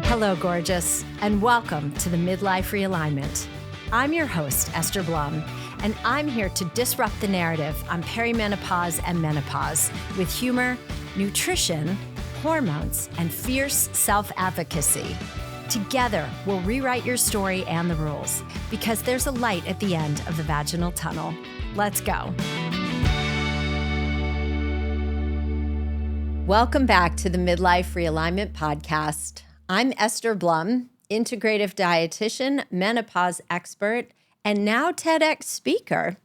Hello, gorgeous, and welcome to the Midlife Realignment. I'm your host, Esther Blum, and I'm here to disrupt the narrative on perimenopause and menopause with humor, nutrition, hormones, and fierce self-advocacy. Together, we'll rewrite your story and the rules because there's a light at the end of the vaginal tunnel. Let's go. Welcome back to the Midlife Realignment Podcast. I'm Esther Blum, integrative dietitian, menopause expert, and now TEDx speaker.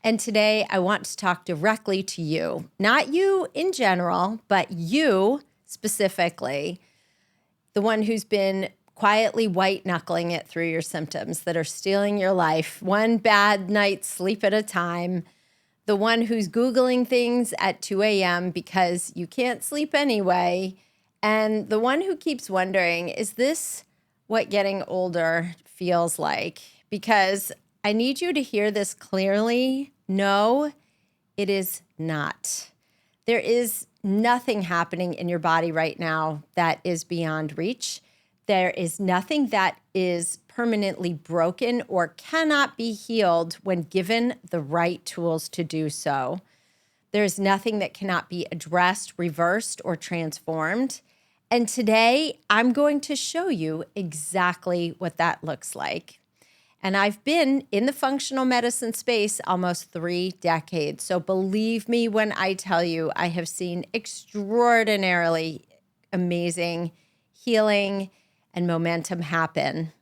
And today I want to talk directly to you, not you in general, but you specifically, the one who's been quietly white-knuckling it through your symptoms that are stealing your life, one bad night's sleep at a time, the one who's Googling things at 2 a.m. because you can't sleep anyway, and the one who keeps wondering, is this what getting older feels like? Because I need you to hear this clearly. No, it is not. There is nothing happening in your body right now that is beyond reach. There is nothing that is permanently broken or cannot be healed when given the right tools to do so. There is nothing that cannot be addressed, reversed, or transformed. And today, I'm going to show you exactly what that looks like. And I've been in the functional medicine space almost 3 decades. So believe me when I tell you, I have seen extraordinarily amazing healing and momentum happen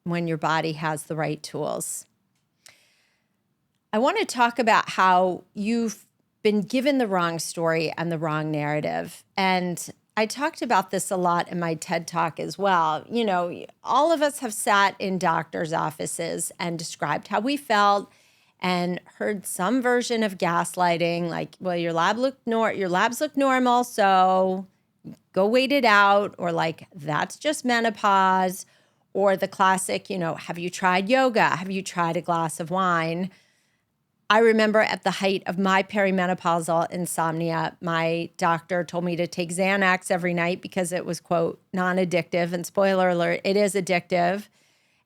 when your body has the right tools. I want to talk about how you've been given the wrong story and the wrong narrative. And I talked about this a lot in my TED Talk as well. You know, all of us have sat in doctors' offices and described how we felt and heard some version of gaslighting, like, well, your labs look normal, so go wait it out, or like, that's just menopause, or the classic, have you tried yoga? Have you tried a glass of wine? I remember at the height of my perimenopausal insomnia, my doctor told me to take Xanax every night because it was, quote, non-addictive. And spoiler alert, it is addictive.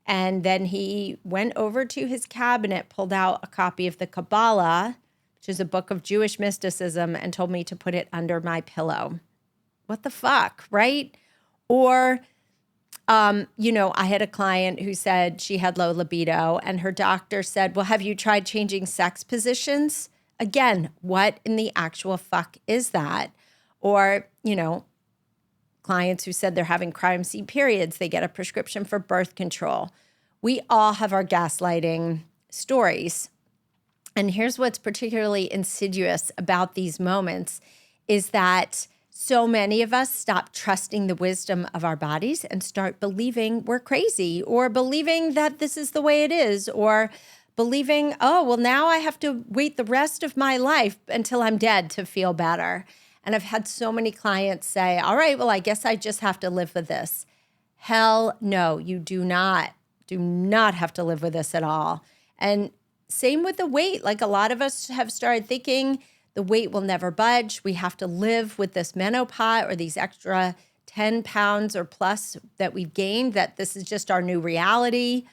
And then he went over to his cabinet, pulled out a copy of the Kabbalah, which is a book of Jewish mysticism, and told me to put it under my pillow. What the fuck, right? Or I had a client who said she had low libido and her doctor said, well, have you tried changing sex positions? Again, what in the actual fuck is that? Or, clients who said they're having crime-scene periods, they get a prescription for birth control. We all have our gaslighting stories. And here's what's particularly insidious about these moments is that so many of us stop trusting the wisdom of our bodies and start believing we're crazy, or believing that this is the way it is, or believing, oh, well, now I have to wait the rest of my life until I'm dead to feel better. And I've had so many clients say, all right, well, I guess I just have to live with this. Hell no, you do not have to live with this at all. And same with the weight. Like, a lot of us have started thinking the weight will never budge. We have to live with this menopause or these extra 10 pounds or plus that we've gained, that this is just our new reality,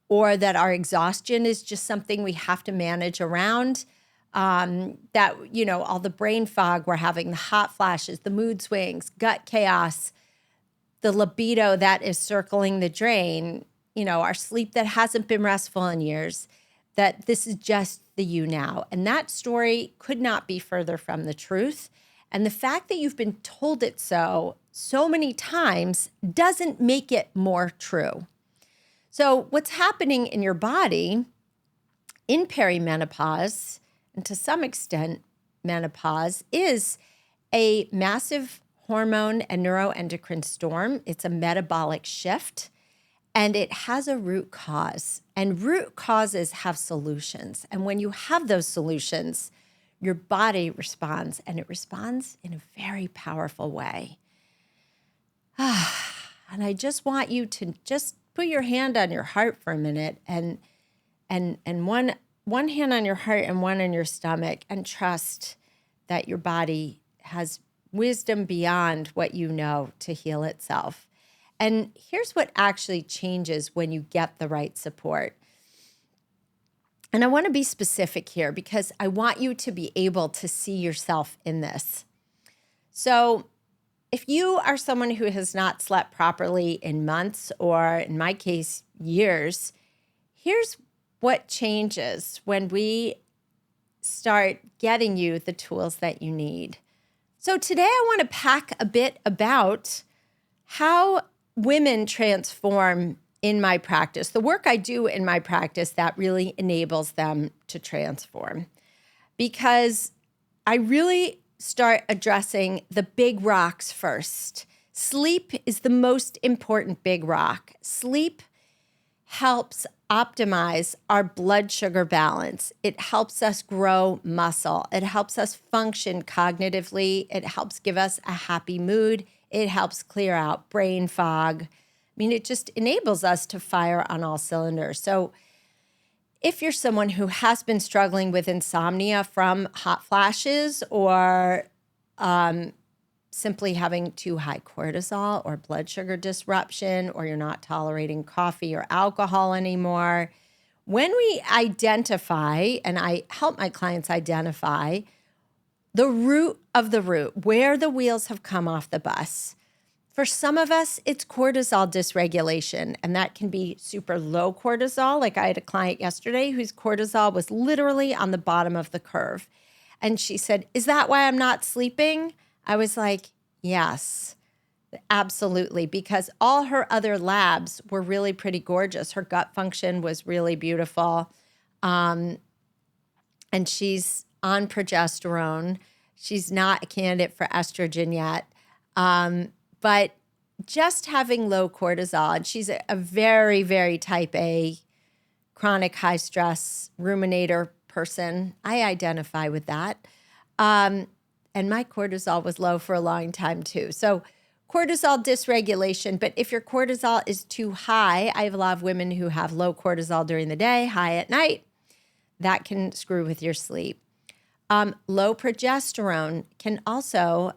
or that our exhaustion is just something we have to manage around. That, all the brain fog we're having, the hot flashes, the mood swings, gut chaos, the libido that is circling the drain, our sleep that hasn't been restful in years, that this is just the you now. And that story could not be further from the truth. And the fact that you've been told it so many times doesn't make it more true. So what's happening in your body in perimenopause, and to some extent menopause, is a massive hormone and neuroendocrine storm. It's a metabolic shift. And it has a root cause, and root causes have solutions. And when you have those solutions, your body responds, and it responds in a very powerful way. And I just want you to just put your hand on your heart for a minute, and one hand on your heart and one on your stomach, and trust that your body has wisdom beyond what you know to heal itself. And here's what actually changes when you get the right support. And I want to be specific here because I want you to be able to see yourself in this. So if you are someone who has not slept properly in months, or in my case, years, here's what changes when we start getting you the tools that you need. So today I want to pack a bit about how women transform in my practice, the work I do in my practice that really enables them to transform. Because I really start addressing the big rocks first. Sleep is the most important big rock. Sleep helps optimize our blood sugar balance. It helps us grow muscle. It helps us function cognitively. It helps give us a happy mood. It helps clear out brain fog. I mean, it just enables us to fire on all cylinders. So if you're someone who has been struggling with insomnia from hot flashes, or simply having too high cortisol or blood sugar disruption, or you're not tolerating coffee or alcohol anymore, when we identify, and I help my clients identify the root of the root, where the wheels have come off the bus. For some of us, it's cortisol dysregulation, and that can be super low cortisol. Like I had a client yesterday whose cortisol was literally on the bottom of the curve. And she said, "Is that why I'm not sleeping?" I was like, yes, absolutely, because all her other labs were really pretty gorgeous. Her gut function was really beautiful. And she's on progesterone. She's not a candidate for estrogen yet. But just having low cortisol, and she's a very, very type A, chronic high stress ruminator person. I identify with that. And my cortisol was low for a long time too. So cortisol dysregulation, but if your cortisol is too high, I have a lot of women who have low cortisol during the day, high at night. That can screw with your sleep. Low progesterone can also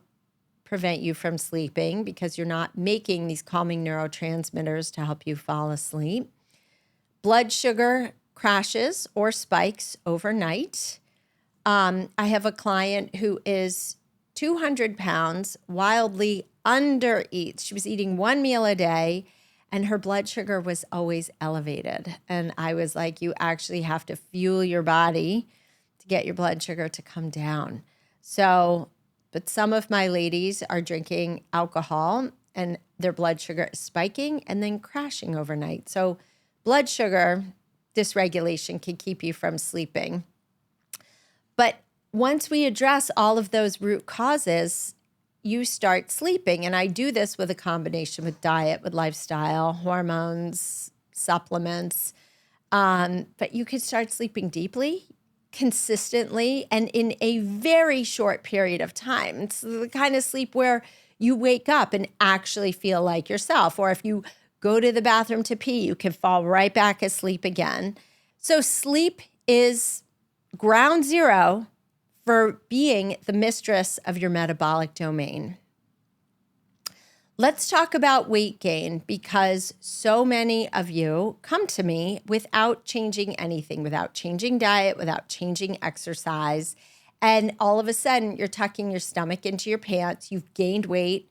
prevent you from sleeping because you're not making these calming neurotransmitters to help you fall asleep. Blood sugar crashes or spikes overnight. I have a client who is 200 pounds, wildly undereats. She was eating one meal a day, and her blood sugar was always elevated. And I was like, you actually have to fuel your body to get your blood sugar to come down. So, but some of my ladies are drinking alcohol and their blood sugar is spiking and then crashing overnight. So blood sugar dysregulation can keep you from sleeping. But once we address all of those root causes, you start sleeping. And I do this with a combination with diet, with lifestyle, hormones, supplements. But you could start sleeping deeply, consistently, and in a very short period of time. It's the kind of sleep where you wake up and actually feel like yourself. Or if you go to the bathroom to pee, you can fall right back asleep again. So sleep is ground zero for being the mistress of your metabolic domain. Let's talk about weight gain, because so many of you come to me without changing anything, without changing diet, without changing exercise. And all of a sudden, you're tucking your stomach into your pants. You've gained weight,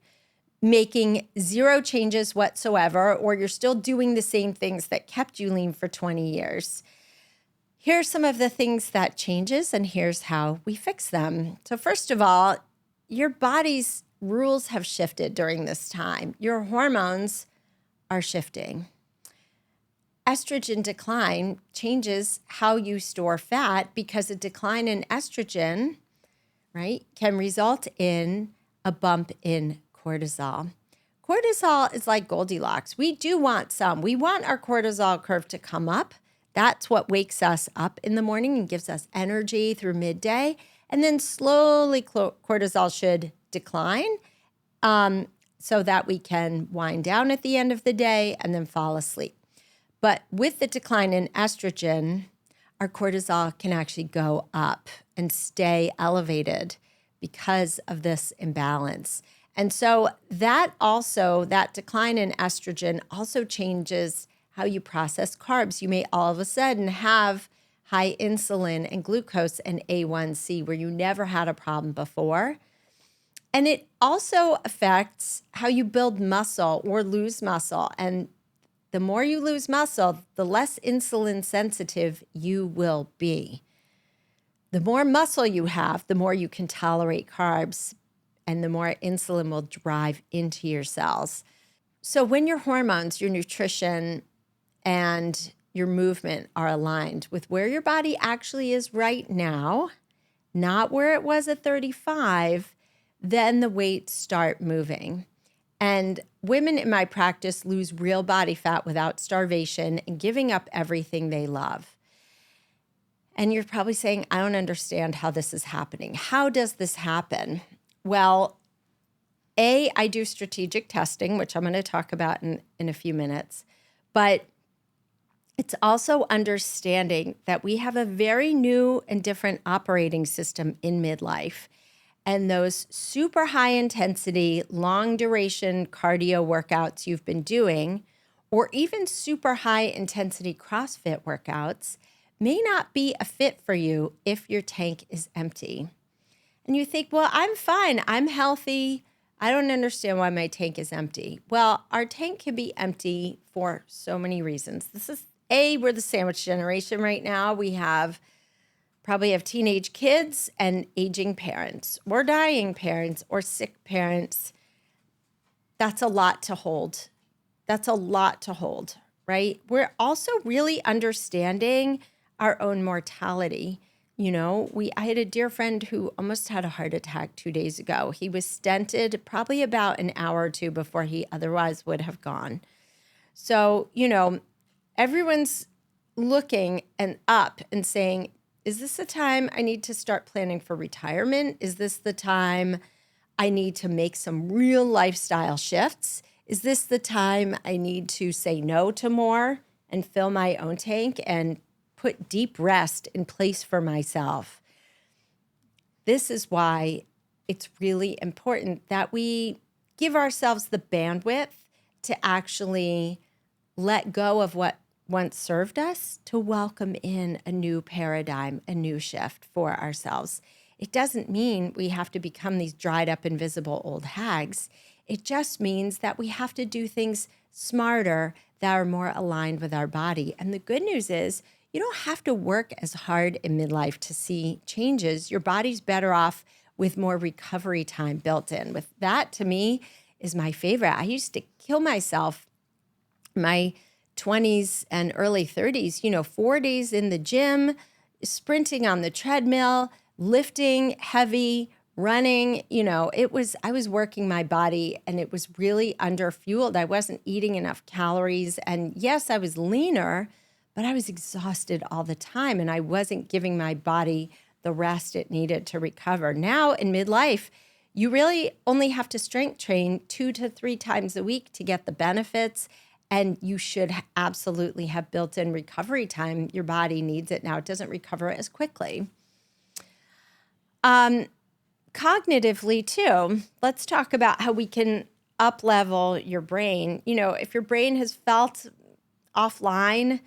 making zero changes whatsoever, or you're still doing the same things that kept you lean for 20 years. Here's some of the things that changes, and here's how we fix them. So first of all, your body's rules have shifted during this time. Your hormones are shifting. Estrogen decline changes how you store fat, because a decline in estrogen, right, can result in a bump in cortisol. Cortisol is like Goldilocks. We do want some. We want our cortisol curve to come up. That's what wakes us up in the morning and gives us energy through midday. And then slowly cortisol should decline so that we can wind down at the end of the day and then fall asleep. But with the decline in estrogen, our cortisol can actually go up and stay elevated because of this imbalance. And so that decline in estrogen also changes how you process carbs. You may all of a sudden have high insulin and glucose and A1C where you never had a problem before. And it also affects how you build muscle or lose muscle. And the more you lose muscle, the less insulin sensitive you will be. The more muscle you have, the more you can tolerate carbs and the more insulin will drive into your cells. So when your hormones, your nutrition, and your movement are aligned with where your body actually is right now, not where it was at 35, then the weights start moving. And women in my practice lose real body fat without starvation and giving up everything they love. And you're probably saying, I don't understand how this is happening. How does this happen? Well, I do strategic testing, which I'm going to talk about in a few minutes. But it's also understanding that we have a very new and different operating system in midlife. And those super high intensity, long duration cardio workouts you've been doing, or even super high intensity CrossFit workouts, may not be a fit for you if your tank is empty. And you think, well, I'm fine. I'm healthy. I don't understand why my tank is empty. Well, our tank can be empty for so many reasons. We're the sandwich generation right now. We probably have teenage kids and aging parents or dying parents or sick parents. That's a lot to hold. Right? We're also really understanding our own mortality. I had a dear friend who almost had a heart attack 2 days ago. He was stented probably about an hour or two before he otherwise would have gone. So, everyone's looking and up and saying, is this the time I need to start planning for retirement? Is this the time I need to make some real lifestyle shifts? Is this the time I need to say no to more and fill my own tank and put deep rest in place for myself? This is why it's really important that we give ourselves the bandwidth to actually let go of what once served us to welcome in a new paradigm, a new shift for ourselves. It doesn't mean we have to become these dried up, invisible old hags. It just means that we have to do things smarter that are more aligned with our body. And the good news is you don't have to work as hard in midlife to see changes. Your body's better off with more recovery time built in. With that, to me, is my favorite. I used to kill myself my 20s and early 30s, 4 days in the gym, sprinting on the treadmill, lifting heavy, running, I was working my body and it was really underfueled. I wasn't eating enough calories. And yes, I was leaner, but I was exhausted all the time and I wasn't giving my body the rest it needed to recover. Now in midlife, you really only have to strength train 2 to 3 times a week to get the benefits. And you should absolutely have built-in recovery time. Your body needs it now. It doesn't recover as quickly. Cognitively, too, let's talk about how we can up-level your brain. If your brain has felt offline,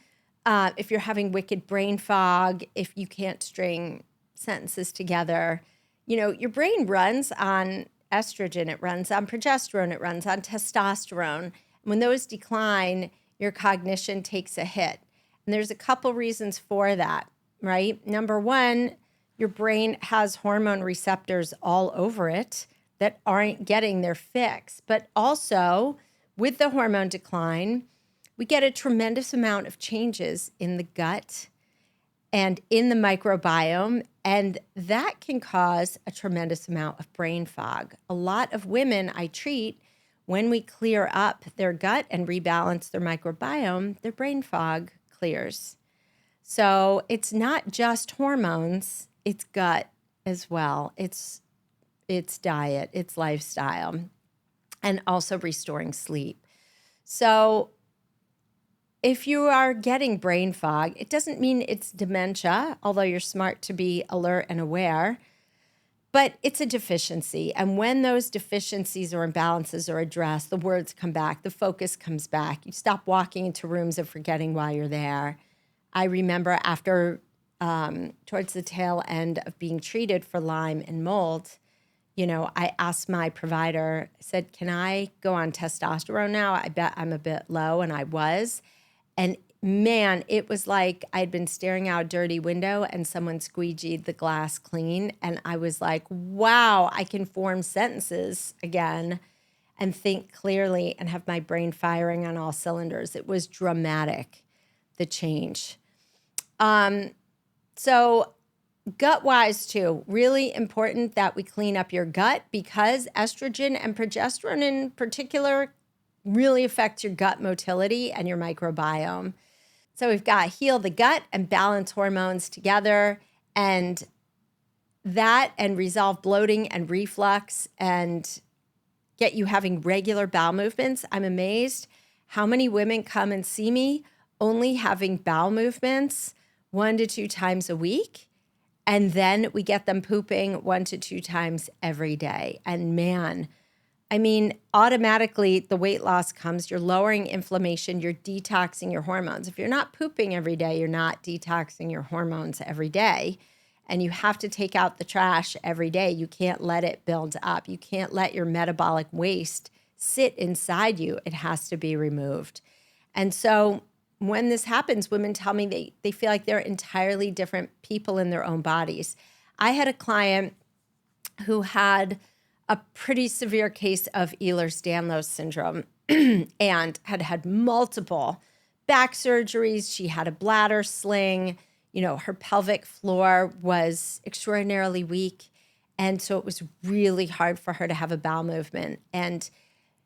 if you're having wicked brain fog, if you can't string sentences together, your brain runs on estrogen, it runs on progesterone, it runs on testosterone. When those decline, your cognition takes a hit. And there's a couple reasons for that, right? Number one, your brain has hormone receptors all over it that aren't getting their fix. But also, with the hormone decline, we get a tremendous amount of changes in the gut and in the microbiome, and that can cause a tremendous amount of brain fog. A lot of women I treat, when we clear up their gut and rebalance their microbiome, their brain fog clears. So it's not just hormones, it's gut as well. It's diet, it's lifestyle, and also restoring sleep. So if you are getting brain fog, it doesn't mean it's dementia, although you're smart to be alert and aware. But it's a deficiency. And when those deficiencies or imbalances are addressed, the words come back, the focus comes back. You stop walking into rooms and forgetting why you're there. I remember after, towards the tail end of being treated for Lyme and mold, I asked my provider, I said, can I go on testosterone now? I bet I'm a bit low, and I was. And man, it was like I'd been staring out a dirty window and someone squeegeed the glass clean. And I was like, wow, I can form sentences again and think clearly and have my brain firing on all cylinders. It was dramatic, the change. So gut-wise too, really important that we clean up your gut, because estrogen and progesterone in particular really affect your gut motility and your microbiome. So we've got heal the gut and balance hormones together, and that and resolve bloating and reflux and get you having regular bowel movements. I'm amazed how many women come and see me only having bowel movements 1 to 2 times a week. And then we get them pooping 1 to 2 times every day. And man, I mean, automatically the weight loss comes. You're lowering inflammation. You're detoxing your hormones. If you're not pooping every day, you're not detoxing your hormones every day. And you have to take out the trash every day. You can't let it build up. You can't let your metabolic waste sit inside you. It has to be removed. And so when this happens, women tell me they feel like they're entirely different people in their own bodies. I had a client who had a pretty severe case of Ehlers-Danlos syndrome and had multiple back surgeries. She had a bladder sling. Her pelvic floor was extraordinarily weak. And so it was really hard for her to have a bowel movement. And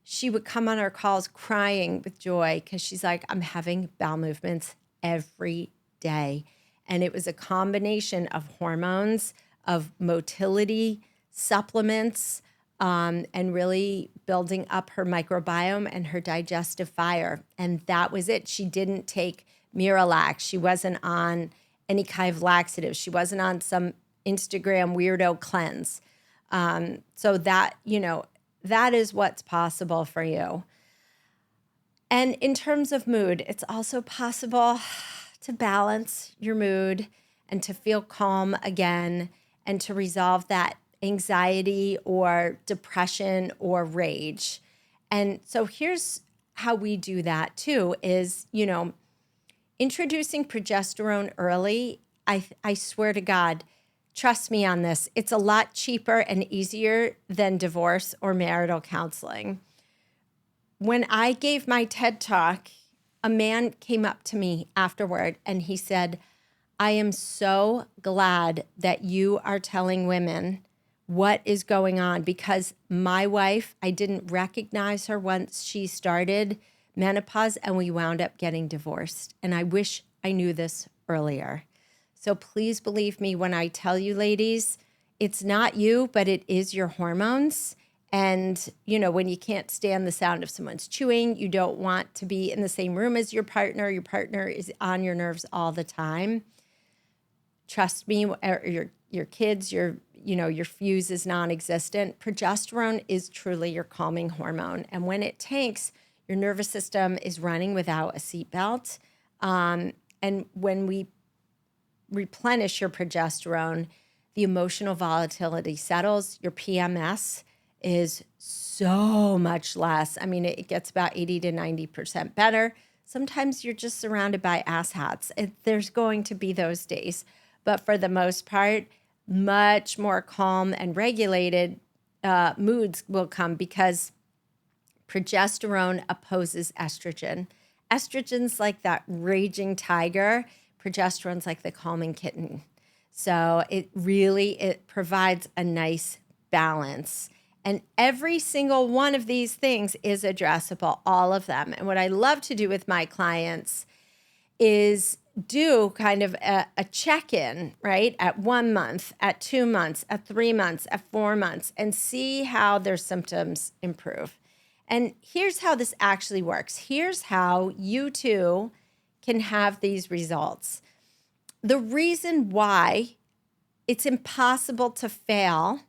she would come on our calls crying with joy because she's like, I'm having bowel movements every day. And it was a combination of hormones, of motility, supplements, and really building up her microbiome and her digestive fire. And that was it. She didn't take Miralax. She wasn't on any kind of laxative. She wasn't on some Instagram weirdo cleanse. So that, that is what's possible for you. And in terms of mood, it's also possible to balance your mood and to feel calm again and to resolve that anxiety or depression or rage. And so here's how we do that too is, introducing progesterone early. I swear to God, trust me on this. It's a lot cheaper and easier than divorce or marital counseling. When I gave my TED Talk, a man came up to me afterward and he said, I am so glad that you are telling women what is going on, because my wife, I didn't recognize her once she started menopause and we wound up getting divorced. And I wish I knew this earlier. So please believe me when I tell you, ladies, it's not you, but it is your hormones. And, when you can't stand the sound of someone's chewing, you don't want to be in the same room as your partner is on your nerves all the time. Trust me, or your kids, your fuse is non-existent. Progesterone is truly your calming hormone. And when it tanks, your nervous system is running without a seatbelt. And when we replenish your progesterone, the emotional volatility settles. Your PMS is so much less. I mean, it gets about 80 to 90% better. Sometimes you're just surrounded by asshats. There's going to be those days. But for the most part, much more calm and regulated moods will come because progesterone opposes estrogen. Estrogen's like that raging tiger. Progesterone's like the calming kitten. So it provides a nice balance. And every single one of these things is addressable, all of them. And what I love to do with my clients is do kind of a check-in, right? At 1 month, at 2 months, at 3 months, at 4 months, and see how their symptoms improve. And here's how this actually works. Here's how you too can have these results. The reason why it's impossible to fail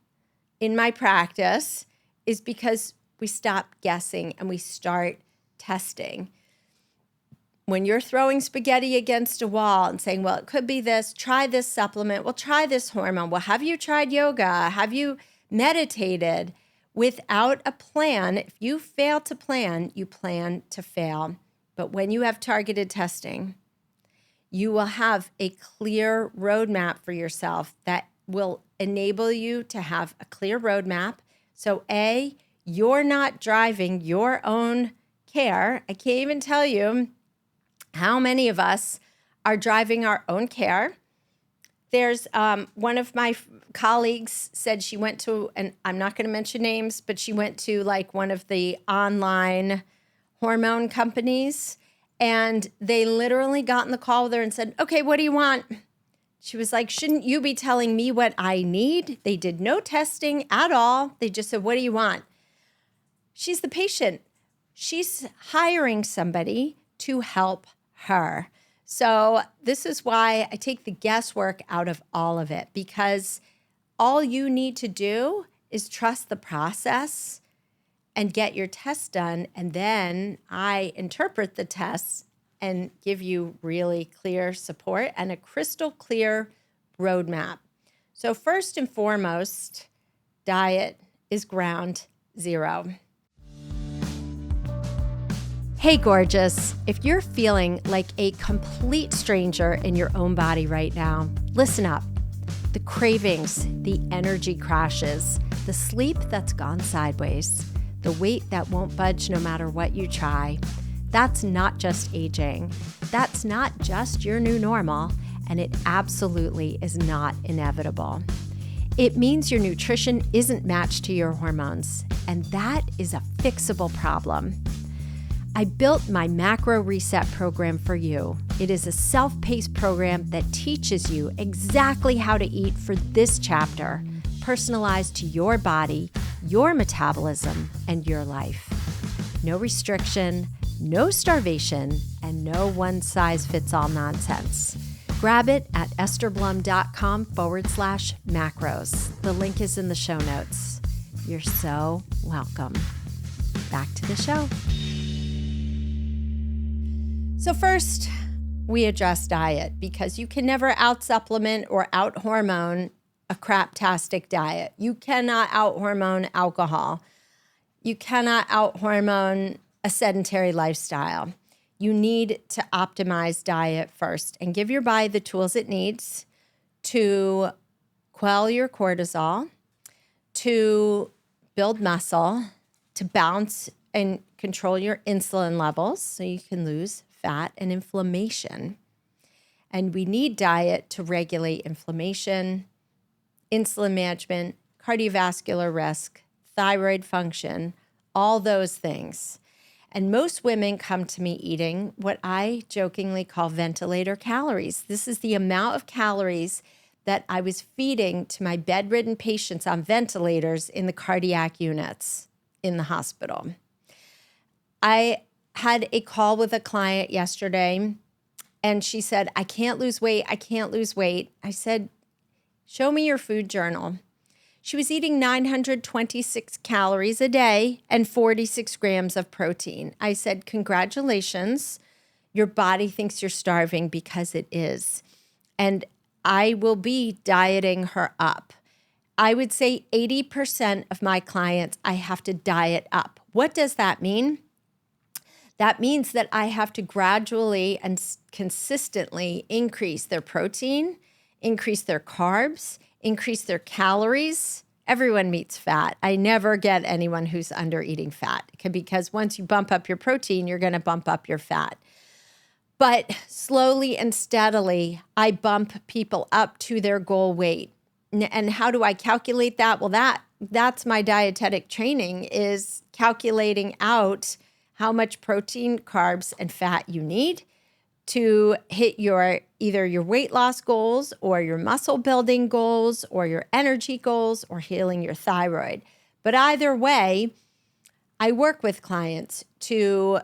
in my practice is because we stop guessing and we start testing. When you're throwing spaghetti against a wall and saying, well, it could be this, try this supplement, well, try this hormone. Well, have you tried yoga? Have you meditated? Without a plan, if you fail to plan, you plan to fail. But when you have targeted testing, you will have a clear roadmap for yourself that will enable you to have a clear roadmap. So A, you're not driving your own care. I can't even tell you how many of us are driving our own care. There's one of my colleagues said she went to, and I'm not going to mention names, but she went to like one of the online hormone companies, and they literally got in the call with her and said, okay, what do you want? She was like, shouldn't you be telling me what I need? They did no testing at all. They just said, what do you want? She's the patient. She's hiring somebody to help her. So this is why I take the guesswork out of all of it, because all you need to do is trust the process and get your test done. And then I interpret the tests and give you really clear support and a crystal clear roadmap. So first and foremost, diet is ground zero. Hey, gorgeous. If you're feeling like a complete stranger in your own body right now, listen up. The cravings, the energy crashes, the sleep that's gone sideways, the weight that won't budge no matter what you try, that's not just aging. That's not just your new normal, and it absolutely is not inevitable. It means your nutrition isn't matched to your hormones, and that is a fixable problem. I built my Macro Reset program for you. It is a self-paced program that teaches you exactly how to eat for this chapter, personalized to your body, your metabolism, and your life. No restriction, no starvation, and no one-size-fits-all nonsense. Grab it at estherblum.com/macros. The link is in the show notes. You're so welcome. Back to the show. So first, we address diet, because you can never out-supplement or out-hormone a craptastic diet. You cannot out-hormone alcohol. You cannot out-hormone a sedentary lifestyle. You need to optimize diet first and give your body the tools it needs to quell your cortisol, to build muscle, to balance and control your insulin levels so you can lose fat and inflammation. And we need diet to regulate inflammation, insulin management, cardiovascular risk, thyroid function, all those things. And most women come to me eating what I jokingly call ventilator calories. This is the amount of calories that I was feeding to my bedridden patients on ventilators in the cardiac units in the hospital. I had a call with a client yesterday, and she said, I can't lose weight. I can't lose weight. I said, show me your food journal. She was eating 926 calories a day and 46 grams of protein. I said, congratulations. Your body thinks you're starving, because it is. And I will be dieting her up. I would say 80% of my clients, I have to diet up. What does that mean? That means that I have to gradually and consistently increase their protein, increase their carbs, increase their calories. Everyone meets fat. I never get anyone who's under eating fat, because once you bump up your protein, you're going to bump up your fat. But slowly and steadily, I bump people up to their goal weight. And how do I calculate that? Well, that's my dietetic training, is calculating out how much protein, carbs, and fat you need to hit either your weight loss goals or your muscle building goals or your energy goals or healing your thyroid. But either way, I work with clients to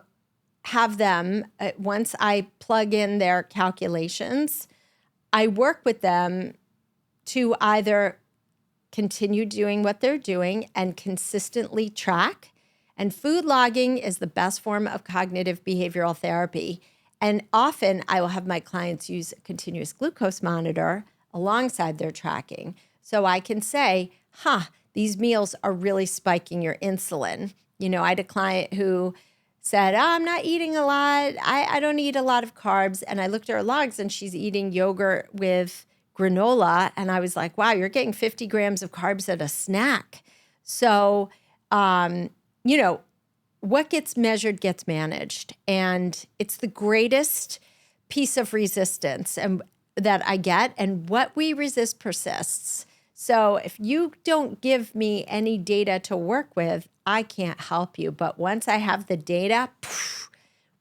have them, once I plug in their calculations, I work with them to either continue doing what they're doing and consistently track. And food logging is the best form of cognitive behavioral therapy. And often I will have my clients use a continuous glucose monitor alongside their tracking. So I can say, these meals are really spiking your insulin. I had a client who said, I'm not eating a lot. I don't eat a lot of carbs. And I looked at her logs and she's eating yogurt with granola. And I was like, wow, you're getting 50 grams of carbs at a snack. So, what gets measured gets managed. And it's the greatest piece of resistance that I get. And what we resist persists. So if you don't give me any data to work with, I can't help you. But once I have the data,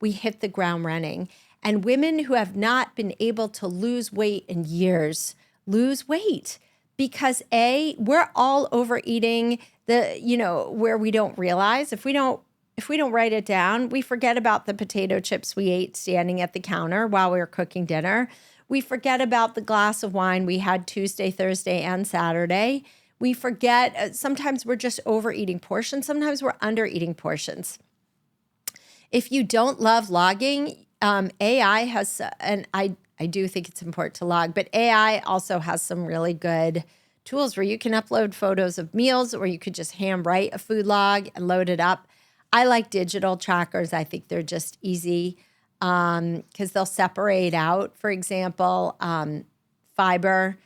we hit the ground running. And women who have not been able to lose weight in years lose weight because we're all overeating where we don't realize. If we don't write it down, we forget about the potato chips we ate standing at the counter while we were cooking dinner. We forget about the glass of wine we had Tuesday, Thursday, and Saturday. We forget, sometimes we're just overeating portions. Sometimes we're undereating portions. If you don't love logging, AI has, and I do think it's important to log, but AI also has some really good tools where you can upload photos of meals or you could just handwrite a food log and load it up. I like digital trackers. I think they're just easy because they'll separate out, for example, fiber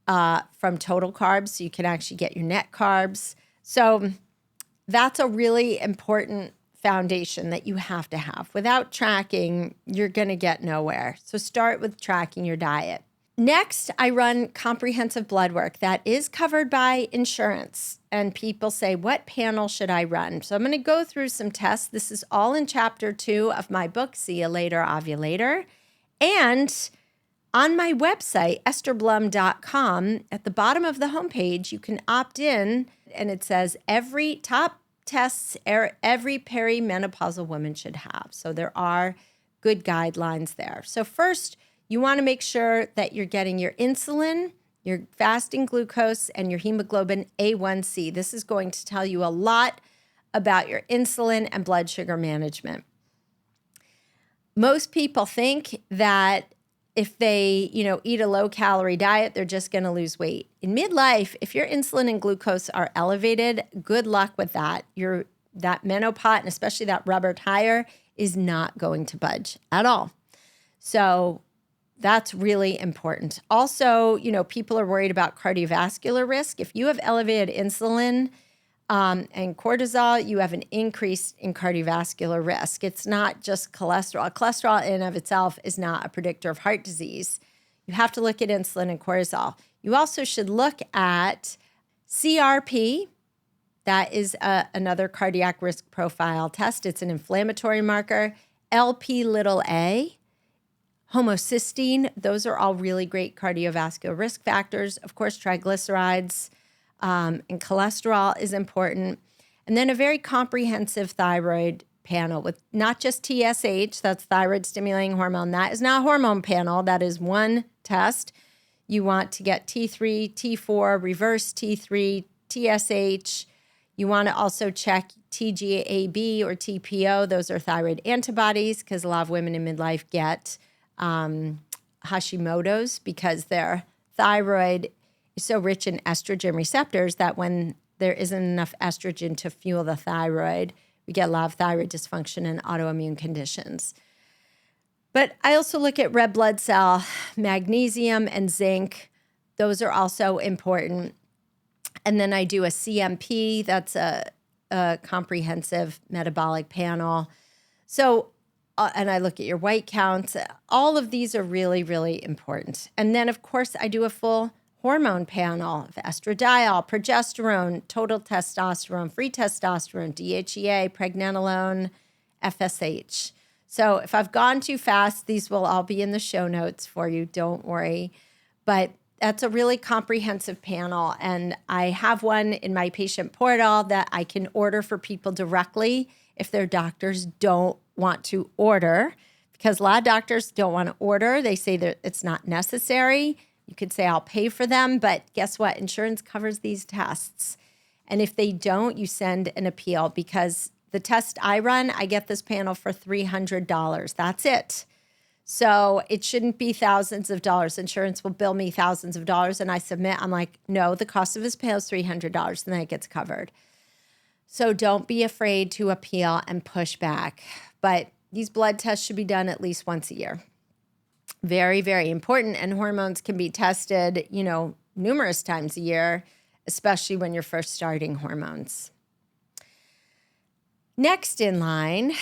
from total carbs. So you can actually get your net carbs. So that's a really important foundation that you have to have. Without tracking, you're going to get nowhere. So start with tracking your diet. Next, I run comprehensive blood work that is covered by insurance. And people say, what panel should I run? So I'm going to go through some tests. This is all in chapter 2 of my book, See You Later, Ovulator. And on my website, estherblum.com, at the bottom of the homepage, you can opt in and it says every top tests every perimenopausal woman should have. So there are good guidelines there. So first, you want to make sure that you're getting your insulin, your fasting glucose, and your hemoglobin A1C. This is going to tell you a lot about your insulin and blood sugar management. Most people think that if they, eat a low-calorie diet, they're just going to lose weight. In midlife, if your insulin and glucose are elevated, good luck with that. That menopause, and especially that rubber tire, is not going to budge at all. So that's really important. Also, people are worried about cardiovascular risk. If you have elevated insulin and cortisol, you have an increase in cardiovascular risk. It's not just cholesterol. Cholesterol in and of itself is not a predictor of heart disease. You have to look at insulin and cortisol. You also should look at CRP. That is another cardiac risk profile test. It's an inflammatory marker. Lp(a), homocysteine, those are all really great cardiovascular risk factors. Of course, triglycerides and cholesterol is important. And then a very comprehensive thyroid panel with not just TSH, that's thyroid stimulating hormone. That is not a hormone panel. That is one test. You want to get T3, T4, reverse T3, TSH. You want to also check TGAB or TPO. Those are thyroid antibodies because a lot of women in midlife get Hashimoto's because their thyroid is so rich in estrogen receptors that when there isn't enough estrogen to fuel the thyroid, we get a lot of thyroid dysfunction and autoimmune conditions. But I also look at red blood cell, magnesium, and zinc. Those are also important. And then I do a CMP, that's a comprehensive metabolic panel. So and I look at your white counts. All of these are really, really important. And then, of course, I do a full hormone panel of estradiol, progesterone, total testosterone, free testosterone, DHEA, pregnenolone, FSH. So if I've gone too fast, these will all be in the show notes for you. Don't worry. But that's a really comprehensive panel. And I have one in my patient portal that I can order for people directly if their doctors don't want to order, because a lot of doctors don't want to order. They say that it's not necessary. You could say, I'll pay for them, but guess what? Insurance covers these tests. And if they don't, you send an appeal, because the test I run, I get this panel for $300. That's it. So it shouldn't be thousands of dollars. Insurance will bill me thousands of dollars, and I submit. I'm like, no, the cost of this panel is $300, and then it gets covered. So don't be afraid to appeal and push back. But these blood tests should be done at least once a year. Very, very important. And hormones can be tested, numerous times a year, especially when you're first starting hormones. Next in line,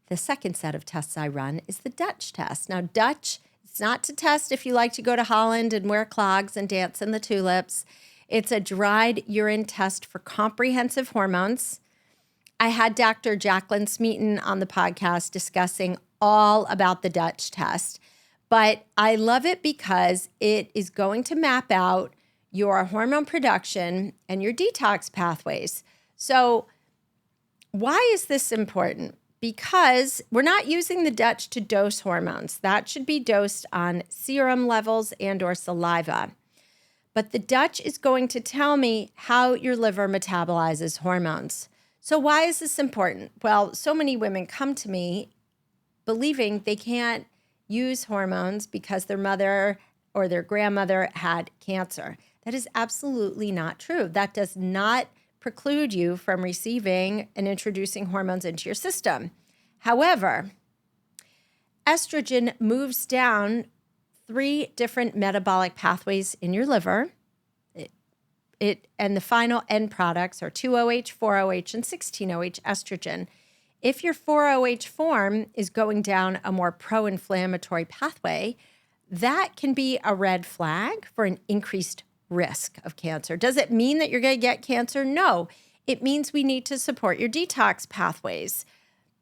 the second set of tests I run is the Dutch test. Now, Dutch, it's not to test if you like to go to Holland and wear clogs and dance in the tulips. It's a dried urine test for comprehensive hormones. I had Dr. Jacqueline Smeaton on the podcast discussing all about the Dutch test, but I love it because it is going to map out your hormone production and your detox pathways. So why is this important? Because we're not using the Dutch to dose hormones. That should be dosed on serum levels and or saliva. But the Dutch is going to tell me how your liver metabolizes hormones. So why is this important? Well, so many women come to me believing they can't use hormones because their mother or their grandmother had cancer. That is absolutely not true. That does not preclude you from receiving and introducing hormones into your system. However, estrogen moves down 3 different metabolic pathways in your liver. And the final end products are 2-OH, 4-OH, and 16-OH estrogen. If your 4-OH form is going down a more pro-inflammatory pathway, that can be a red flag for an increased risk of cancer. Does it mean that you're going to get cancer? No. It means we need to support your detox pathways.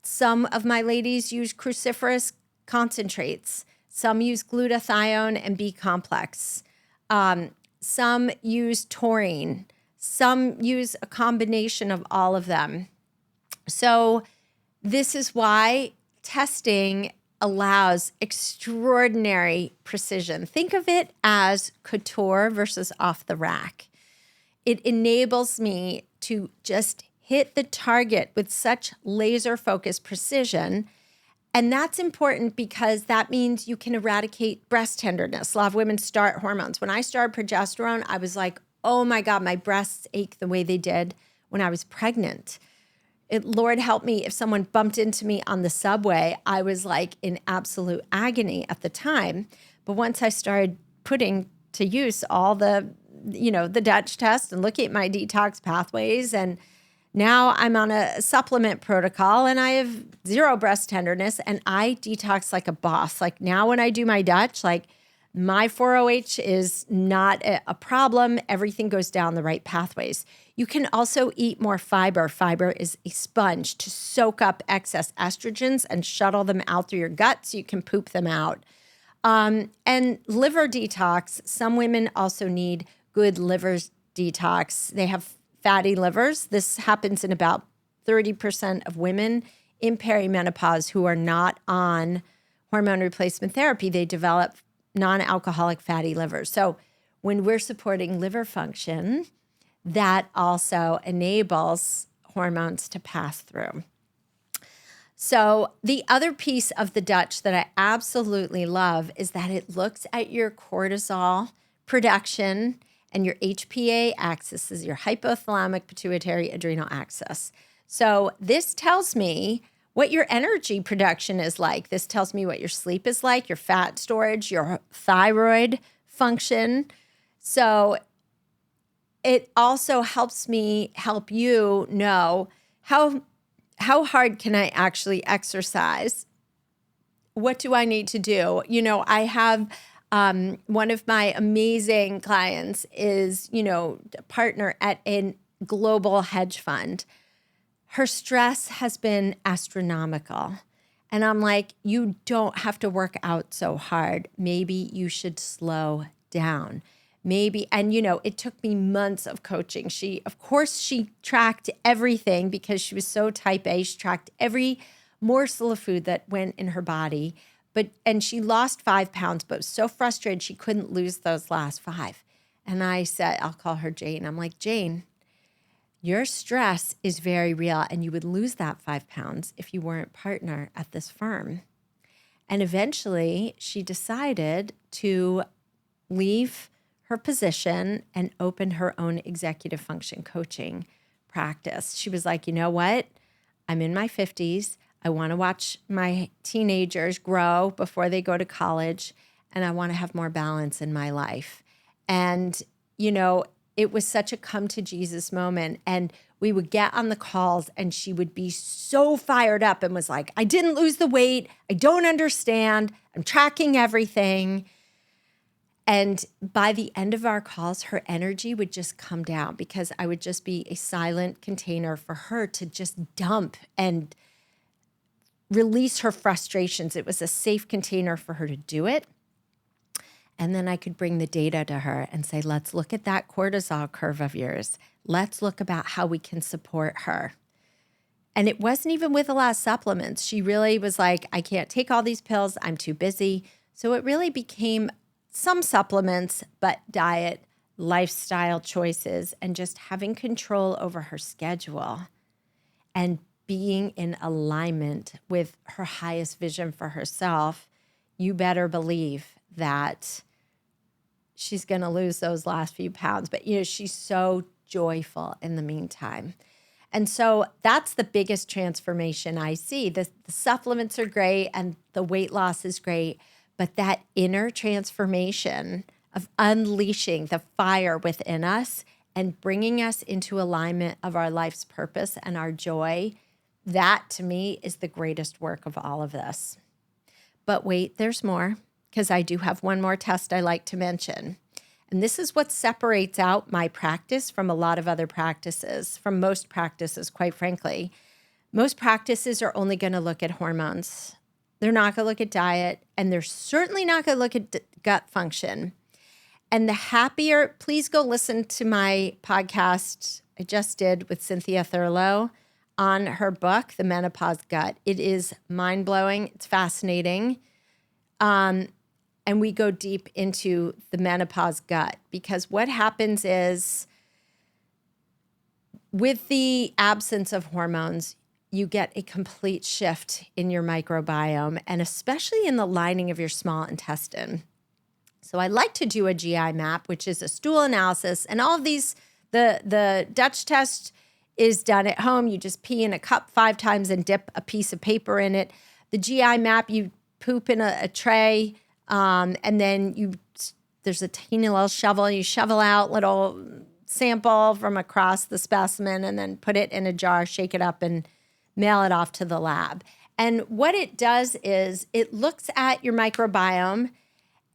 Some of my ladies use cruciferous concentrates. Some use glutathione and B complex. Some use taurine. Some use a combination of all of them. So this is why testing allows extraordinary precision. Think of it as couture versus off the rack. It enables me to just hit the target with such laser focused precision. And that's important because that means you can eradicate breast tenderness. A lot of women start hormones. When I started progesterone, I was like, oh my God, my breasts ache the way they did when I was pregnant. Lord help me, if someone bumped into me on the subway, I was like in absolute agony at the time. But once I started putting to use all the Dutch test and looking at my detox pathways, and now I'm on a supplement protocol and I have 0 breast tenderness and I detox like a boss. Like now when I do my Dutch, like my 4-OH is not a problem. Everything goes down the right pathways. You can also eat more fiber. Fiber is a sponge to soak up excess estrogens and shuttle them out through your gut so you can poop them out. And liver detox, some women also need good liver detox. They have fatty livers. This happens in about 30% of women in perimenopause who are not on hormone replacement therapy. They develop non-alcoholic fatty livers. So when we're supporting liver function, that also enables hormones to pass through. So the other piece of the Dutch that I absolutely love is that it looks at your cortisol production and your HPA axis. This is your hypothalamic pituitary adrenal axis. So this tells me what your energy production is like. This tells me what your sleep is like, your fat storage, your thyroid function. So it also helps me help you know how hard can I actually exercise? What do I need to do? I have one of my amazing clients is, a partner at a global hedge fund. Her stress has been astronomical. And I'm like, you don't have to work out so hard. Maybe you should slow down. Maybe, and it took me months of coaching. She tracked everything because she was so type A. She tracked every morsel of food that went in her body. And she lost 5 pounds, but was so frustrated she couldn't lose those last 5. And I said, I'll call her Jane. I'm like, Jane, your stress is very real, and you would lose that 5 pounds if you weren't partner at this firm. And eventually she decided to leave her position and open her own executive function coaching practice. She was like, you know what? I'm in my 50s. I want to watch my teenagers grow before they go to college, and I want to have more balance in my life. And, it was such a come to Jesus moment. And we would get on the calls and she would be so fired up and was like, I didn't lose the weight. I don't understand. I'm tracking everything. And by the end of our calls, her energy would just come down because I would just be a silent container for her to just dump and release her frustrations. It was a safe container for her to do it. And then I could bring the data to her and say, let's look at that cortisol curve of yours. Let's look about how we can support her. And it wasn't even with a lot of supplements. She really was like, I can't take all these pills. I'm too busy. So it really became some supplements, but diet, lifestyle choices, and just having control over her schedule and being in alignment with her highest vision for herself. You better believe that she's going to lose those last few pounds. But, she's so joyful in the meantime. And so that's the biggest transformation I see. The supplements are great and the weight loss is great, but that inner transformation of unleashing the fire within us and bringing us into alignment of our life's purpose and our joy, that to me is the greatest work of all of this. But wait, there's more, because I do have one more test I like to mention. And this is what separates out my practice from a lot of other practices, from most practices, quite frankly. Most practices are only going to look at hormones. They're not going to look at diet, and they're certainly not going to look at gut function. And the happier, please go listen to my podcast I just did with Cynthia Thurlow on her book, The Menopause Gut. It is mind-blowing. It's fascinating. And we go deep into the menopause gut, because what happens is with the absence of hormones, you get a complete shift in your microbiome, and especially in the lining of your small intestine. So I like to do a GI map, which is a stool analysis, and all of these, the Dutch test is done at home. You just pee in a cup 5 times and dip a piece of paper in it. The GI map, you poop in a tray, and then there's a teeny little shovel. You shovel out little sample from across the specimen and then put it in a jar, shake it up, and mail it off to the lab. And what it does is it looks at your microbiome,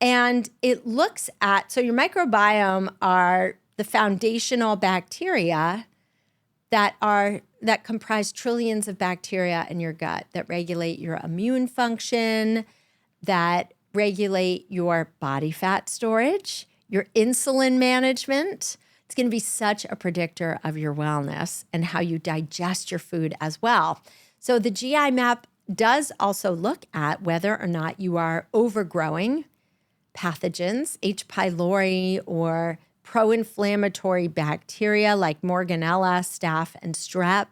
and it looks at, so your microbiome are the foundational bacteria that comprise trillions of bacteria in your gut that regulate your immune function, that regulate your body fat storage, your insulin management. It's going to be such a predictor of your wellness and how you digest your food as well. So the GI map does also look at whether or not you are overgrowing pathogens, H. pylori, or pro-inflammatory bacteria like Morganella, Staph, and Strep,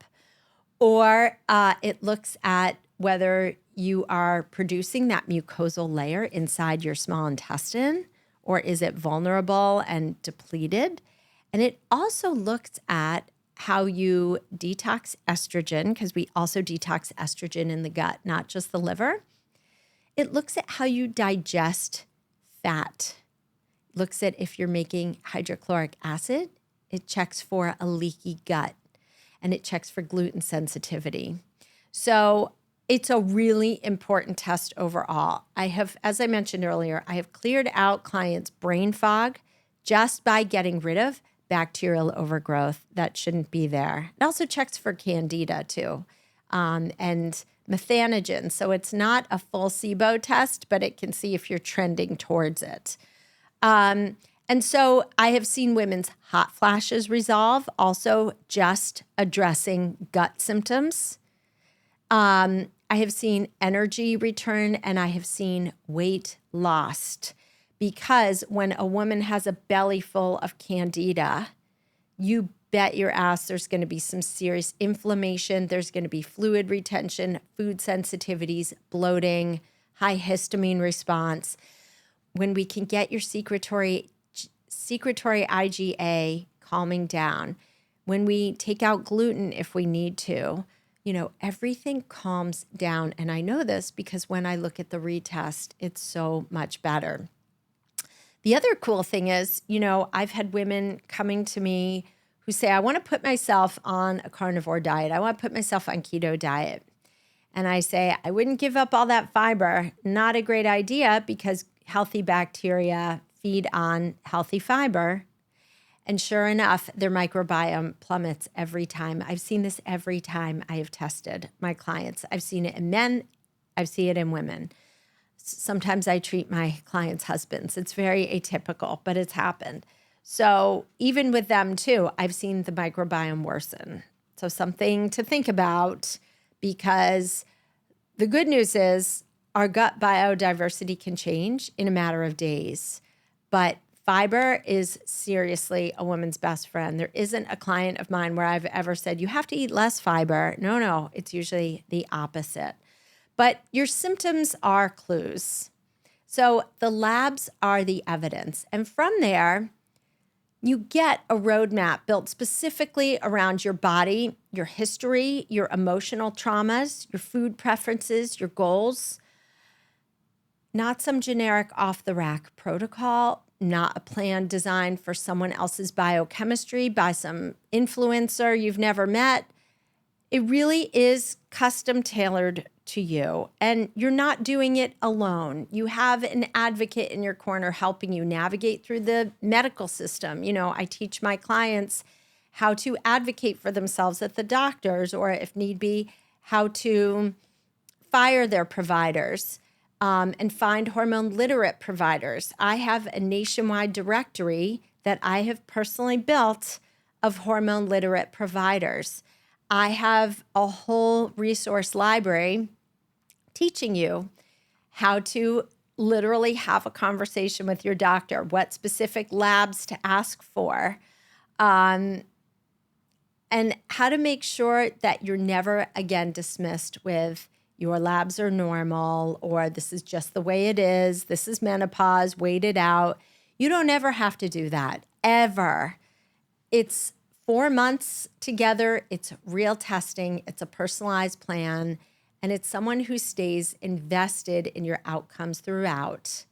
or it looks at whether you are producing that mucosal layer inside your small intestine, or is it vulnerable and depleted? And it also looks at how you detox estrogen, because we also detox estrogen in the gut, not just the liver. It looks at how you digest fat. It looks at if you're making hydrochloric acid. It checks for a leaky gut, and it checks for gluten sensitivity. So it's a really important test overall. As I mentioned earlier, I have cleared out clients' brain fog just by getting rid of bacterial overgrowth that shouldn't be there. It also checks for candida too, and methanogens. So it's not a full SIBO test, but it can see if you're trending towards it. And so I have seen women's hot flashes resolve, also just addressing gut symptoms. I I have seen energy return, and I have seen weight lost. Because when a woman has a belly full of candida, you bet your ass there's going to be some serious inflammation. There's going to be fluid retention, food sensitivities, bloating, high histamine response. When we can get your secretory IgA calming down, when we take out gluten if we need to, everything calms down. And I know this because when I look at the retest, it's so much better. The other cool thing is, I've had women coming to me who say, I want to put myself on a carnivore diet. I want to put myself on keto diet. And I say, I wouldn't give up all that fiber. Not a great idea because healthy bacteria feed on healthy fiber. And sure enough, their microbiome plummets every time. I've seen this every time I have tested my clients. I've seen it in men. I've seen it in women. Sometimes I treat my clients' husbands. It's very atypical, but it's happened. So even with them too, I've seen the microbiome worsen. So something to think about, because the good news is our gut biodiversity can change in a matter of days. But fiber is seriously a woman's best friend. There isn't a client of mine where I've ever said, you have to eat less fiber. No, it's usually the opposite. But your symptoms are clues. So the labs are the evidence. And from there, you get a roadmap built specifically around your body, your history, your emotional traumas, your food preferences, your goals. Not some generic off-the-rack protocol, not a plan designed for someone else's biochemistry by some influencer you've never met. It really is custom tailored to you, and you're not doing it alone. You have an advocate in your corner helping you navigate through the medical system. I teach my clients how to advocate for themselves at the doctors, or if need be, how to fire their providers and find hormone literate providers. I have a nationwide directory that I have personally built of hormone literate providers. I have a whole resource library teaching you how to literally have a conversation with your doctor, what specific labs to ask for, and how to make sure that you're never again dismissed with your labs are normal, or this is just the way it is, this is menopause, wait it out. You don't ever have to do that, ever. It's 4 months together, it's real testing, it's a personalized plan, and it's someone who stays invested in your outcomes throughout.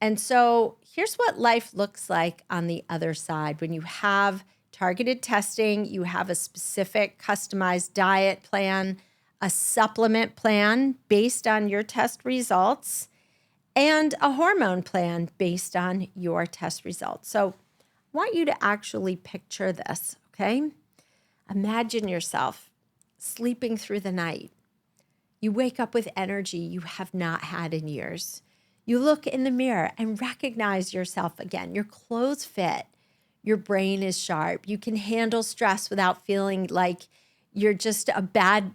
And so here's what life looks like on the other side. When you have targeted testing, you have a specific customized diet plan, a supplement plan based on your test results, and a hormone plan based on your test results. So I want you to actually picture this, okay? Imagine yourself sleeping through the night. You wake up with energy you have not had in years. You look in the mirror and recognize yourself again. Your clothes fit. Your brain is sharp. You can handle stress without feeling like you're just a bad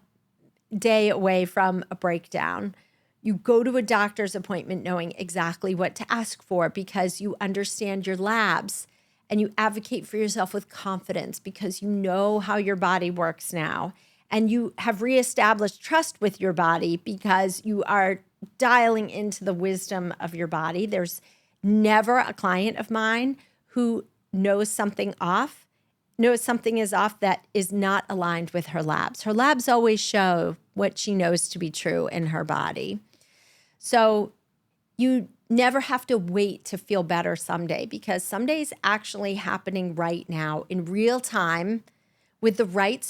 day away from a breakdown. You go to a doctor's appointment knowing exactly what to ask for because you understand your labs, and you advocate for yourself with confidence because you know how your body works now. And you have reestablished trust with your body because you are dialing into the wisdom of your body. There's never a client of mine who knows something is off that is not aligned with her labs. Her labs always show what she knows to be true in her body. So you never have to wait to feel better someday, because someday is actually happening right now in real time with the right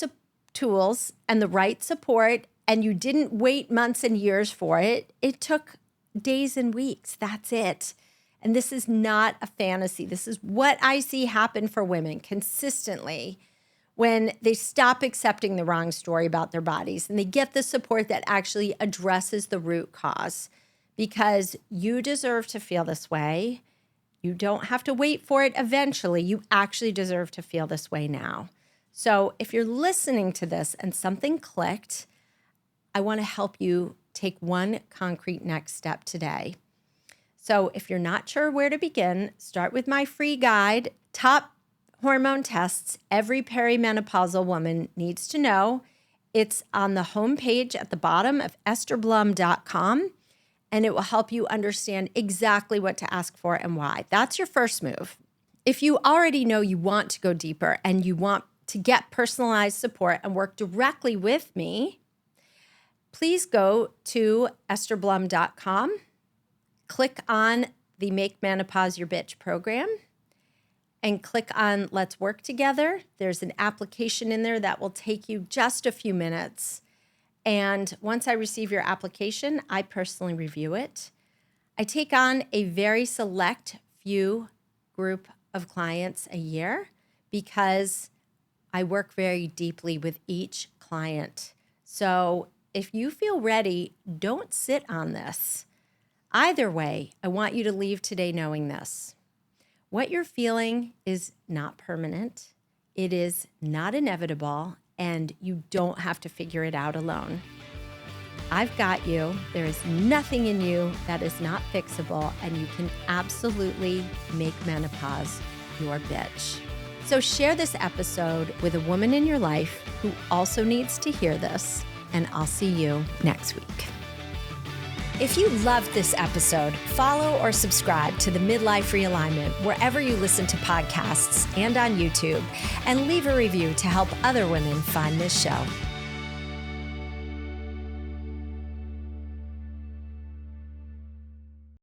tools and the right support. And you didn't wait months and years for it. It took days and weeks. That's it. And this is not a fantasy. This is what I see happen for women consistently when they stop accepting the wrong story about their bodies and they get the support that actually addresses the root cause. Because you deserve to feel this way. You don't have to wait for it eventually. You actually deserve to feel this way now. So if you're listening to this and something clicked, I want to help you take one concrete next step today. So if you're not sure where to begin, start with my free guide, Top Hormone Tests Every Perimenopausal Woman Needs to Know. It's on the homepage at the bottom of estherblum.com, and it will help you understand exactly what to ask for and why. That's your first move. If you already know you want to go deeper and you want to get personalized support and work directly with me, please go to estherblum.com, click on the Make Menopause Your Bitch program, and click on Let's Work Together. There's an application in there that will take you just a few minutes. And once I receive your application, I personally review it. I take on a very select few group of clients a year because I work very deeply with each client. So if you feel ready, don't sit on this. Either way, I want you to leave today knowing this. What you're feeling is not permanent. It is not inevitable, and you don't have to figure it out alone. I've got you. There is nothing in you that is not fixable, and you can absolutely make menopause your bitch. So share this episode with a woman in your life who also needs to hear this, and I'll see you next week. If you loved this episode, follow or subscribe to the Midlife Realignment wherever you listen to podcasts and on YouTube, and leave a review to help other women find this show.